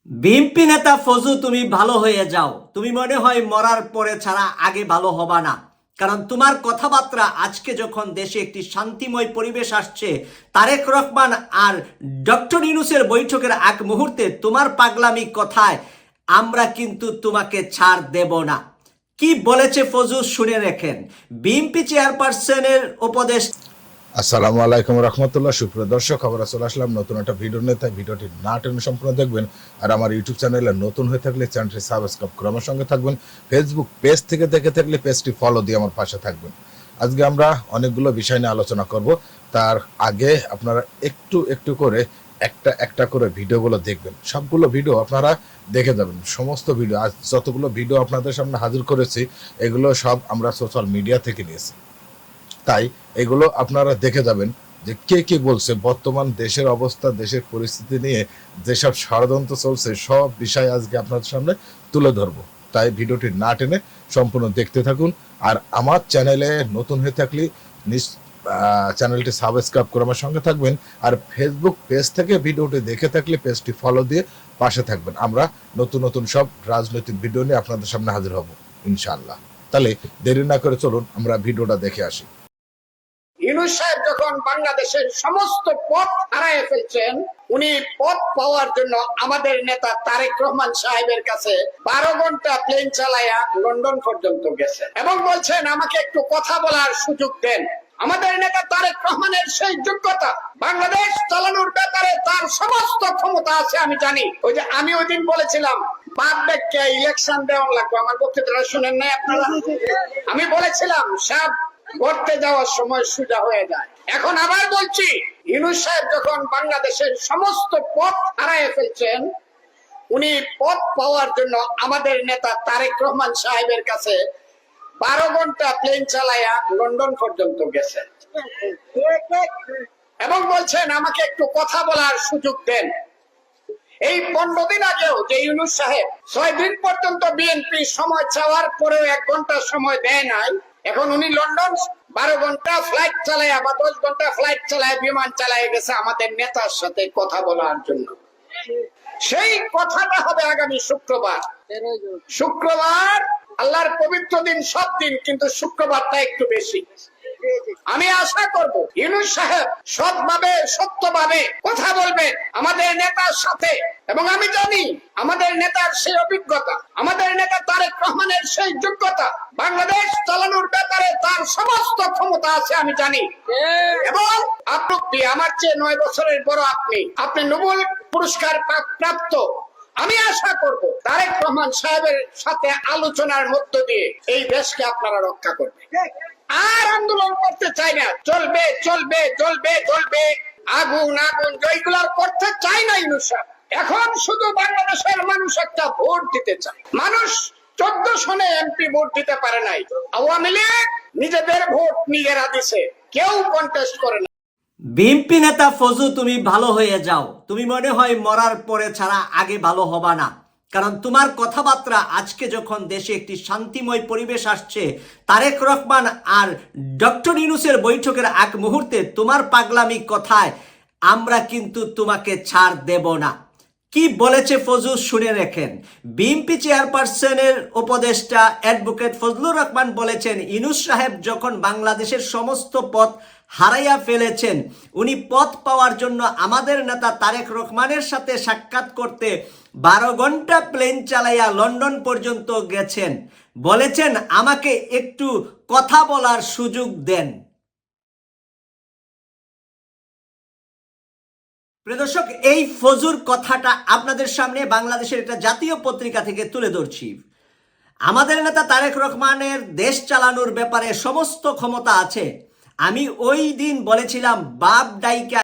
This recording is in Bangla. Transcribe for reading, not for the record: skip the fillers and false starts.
বিএনপি নেতা ফজু, তুমি ভালো হয়ে যাও। তুমি মনে হয় মরার পরে ছাড়া আগে ভালো হবা না। কারণ তোমার কথাবার্তা আজকে যখন দেশে একটি শান্তিময় পরিবেশ আসছে, তারেক রহমান আর ডক্টর ইউনূসের বৈঠকের আগ মুহূর্তে তোমার পাগলামি কথায় আমরা কিন্তু তোমাকে ছাড় দেব না। কি বলেছে ফজু শুনে রেখেন। বিএনপি চেয়ারপারসনের উপদেশ। আসসালামু আলাইকুম রহমতুল্লাহ। সুপ্রিয় দর্শক, খবর চলে আসলাম নতুন একটা ভিডিও নিয়ে। তাই ভিডিওটি না টেনে সম্পূর্ণ দেখবেন। আর আমার ইউটিউব চ্যানেলে নতুন হয়ে থাকলে চ্যানেলটি সাবস্ক্রাইব করে আমার সঙ্গে থাকবেন। ফেসবুক পেজ থেকে দেখে থাকলে পেজটি ফলো দিয়ে আমার পাশে থাকবেন। আজকে আমরা অনেকগুলো বিষয় নিয়ে আলোচনা করব। তার আগে আপনারা একটু একটু করে একটা করে ভিডিওগুলো দেখবেন। সবগুলো ভিডিও আপনারা দেখে যাবেন। সমস্ত ভিডিও, আজ যতগুলো ভিডিও আপনাদের সামনে হাজির করেছি, এগুলো সব আমরা সোশ্যাল মিডিয়া থেকে নিয়েছি। তাই এগুলো আপনারা দেখে যাবেন যে কে কি বলছে, বর্তমান দেশের অবস্থা, দেশের পরিস্থিতি নিয়ে যেসব ষড়যন্ত্র চলছে, সব বিষয় আজকে আপনাদের সামনে তুলে ধরবো। তাই ভিডিওটি না টেনে সম্পূর্ণ দেখতে থাকুন। আর আমার চ্যানেলে নতুন হয়ে থাকলে চ্যানেলটি সাবস্ক্রাইব করে আমার সঙ্গে থাকবেন। আর ফেসবুক পেজ থেকে ভিডিওটি দেখে থাকলে পেজটি ফলো দিয়ে পাশে থাকবেন। আমরা নতুন নতুন সব রাজনৈতিক ভিডিও নিয়ে আপনাদের সামনে হাজির হব ইনশাআল্লাহ। তাহলে দেরি না করে চলুন আমরা ভিডিওটা দেখে আসি। ইউনূস সাহেব যখন বাংলাদেশের সমস্ত পথ হারায় ফেলছেন, উনি পথ পাওয়ার জন্য আমাদের নেতা তারেক রহমান সাহেবের কাছে 12 ঘন্টা প্লেন চালায়া লন্ডন পর্যন্ত গেছে এবং বলছেন আমাকে একটু কথা বলার সুযোগ দেন। আমাদের নেতা তারেক রহমানের সেই যোগ্যতা, বাংলাদেশ চালানোর ব্যাপারে তার সমস্ত ক্ষমতা আছে আমি জানি। ওই যে আমি ওই দিন বলেছিলাম বাপ ব্যাগকে ইলেকশন দেওয়া লাগবে, আমার বক্তৃতাটা শুনেন নাই আপনারা? আমি বলেছিলাম সব করতে যাওয়ার সময় সোজা হয়ে যায়। এখন আবার বলছি, ইউনূস সাহেব যখন বাংলাদেশের সমস্ত পথ হারায় ফেলছেন, উনি পথ পাওয়ার জন্য আমাদের নেতা তারেক রহমান সাহেবের কাছে 12 ঘন্টা প্লেন চালায়া লন্ডন পর্যন্ত গেছেন এবং বলছেন আমাকে একটু কথা বলার সুযোগ দেন। এই 15 দিন আগেও যে ইউনূস সাহেব 6 দিন পর্যন্ত বিএনপি সময় চাওয়ার পরেও 1 ঘন্টা সময় দেয় নাই, এখন উনি লন্ডন 12 ঘন্টা ফ্লাইট চালায় বা 10 ঘন্টা ফ্লাইট চালায়, বিমান চালায় গেছে আমাদের নেতার সাথে কথা বলার জন্য। সেই কথাটা হবে আগামী শুক্রবার। আল্লাহর পবিত্র দিন সব দিন, কিন্তু শুক্রবারটা একটু বেশি। আমি আশা করব ইউনূস সাহেব সৎভাবে সত্যভাবে কথা বলবে আমাদের নেতার সাথে। এবং আমি জানি আমাদের নেতার সেই অভিজ্ঞতা, আমাদের নেতা তারেক রহমানের সেই যোগ্যতা, বাংলাদেশ চালানোর ব্যাপারে তার সমস্ত ক্ষমতা আছে আমি জানি। এবং আপনি আমার চেয়ে 9 বছরের বড়, আপনি নোবেল পুরস্কার প্রাপ্ত। আমি আশা করব তারেক রহমান সাহেবের সাথে আলোচনার মধ্য দিয়ে এই দেশকে আপনারা রক্ষা করবেন। আর আন্দোলন করতে চাই না, চলবে চলবে চলবে চলবে, আগুন আগুন জয়গুলার করতে চাই না ইউনূস সাহেব। এখন শুধু বাংলাদেশের মানুষ একটা ভোট দিতে চায়। মানুষ 14 সনে এমপি ভোট দিতে পারে নাই। আওয়ামী লীগ নিজেদের ভোট নিজেরা দিছে, কেউ কন্টেস্ট করে না। বিএনপি নেতা ফজু, তুমি ভালো হয়ে যাও। তুমি মনে হয় মরার পরে ছাড়া আগে ভালো হবা না। কারণ তোমার কথাবার্তা আজকে যখন দেশে একটি শান্তিময় পরিবেশ আসছে, তারেক রহমান আর ডক্টর ইউনূসের বৈঠকের আগ মুহূর্তে তোমার পাগলামি কথায় আমরা কিন্তু তোমাকে ছাড় দেব না। কি বলেছে ফজু শুনে রেখেন। বিএনপি চেয়ারপারসনের উপদেষ্টা অ্যাডভোকেট ফজলুর রহমান বলেছেন, ইউনূস সাহেব যখন বাংলাদেশের সমস্ত পথ হারাইয়া ফেলেছেন, উনি পথ পাওয়ার জন্য আমাদের নেতা তারেক রহমানের সাথে সাক্ষাৎ করতে 12 ঘন্টা প্লেন চালাইয়া লন্ডন পর্যন্ত গেছেন। বলেছেন আমাকে একটু কথা বলার সুযোগ দেন। প্রিয় দর্শক, এই ফজুর কথাটা আপনাদের সামনে বাংলাদেশের একটা জাতীয় পত্রিকা থেকে তুলে ধরছি। আমাদের নেতা তারেক রহমানের দেশ চালানোর ব্যাপারে সমস্ত ক্ষমতা আছে। আমি ওই দিন বলেছিলাম বাপ ডাইকা